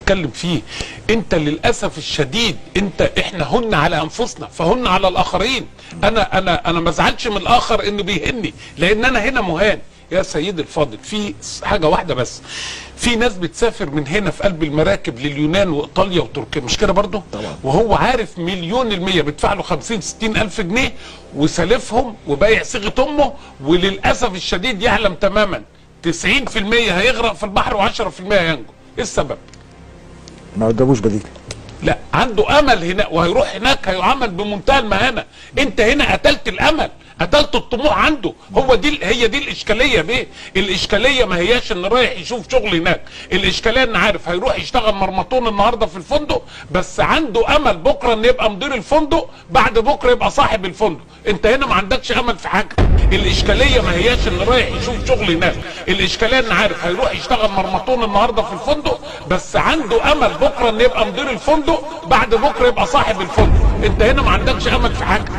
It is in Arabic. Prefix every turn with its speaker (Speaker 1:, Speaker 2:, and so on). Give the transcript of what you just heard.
Speaker 1: اتكلم فيه. انت للاسف الشديد احنا هن على انفسنا فهن على الاخرين. انا ما ازعلش من الاخر انه بيهني، لان انا هنا مهان. يا سيدي الفاضل، في حاجه واحده بس، في ناس بتسافر من هنا في قلب المراكب لليونان وايطاليا وتركيا، مش كده برضه؟
Speaker 2: طبعا.
Speaker 1: وهو عارف 1,000,000% بيدفع له 50-60 الف جنيه وسالفهم وبايع صيغه امه، وللاسف الشديد يعلم تماما 90% هيغرق في البحر و10% هينجو. ايه السبب؟
Speaker 2: ما قداموش بديل.
Speaker 1: لا، عنده امل هنا وهيروح هناك هيعامل بمنتهى المهانه. انت هنا قتلت الامل، قتلت الطموح عنده. هي دي الاشكاليه بيه. الاشكاليه ما هياش ان رايح يشوف شغل هناك، الاشكاليه ان عارف هيروح يشتغل مرمطون النهارده في الفندق، بس عنده امل بكره ان يبقى مدير الفندق، بعد بكره يبقى صاحب الفندق. انت هنا ما عندكش امل في حاجه. الاشكاليه ما هياش ان رايح يشوف شغل هناك، الاشكاليه ان عارف هيروح يشتغل مرمطون النهارده في الفندق، بس عنده امل بكره ان يبقى مدير الفندق، بعد بكره يبقى صاحب الفندق. انت هنا ما عندكش امل في حاجه.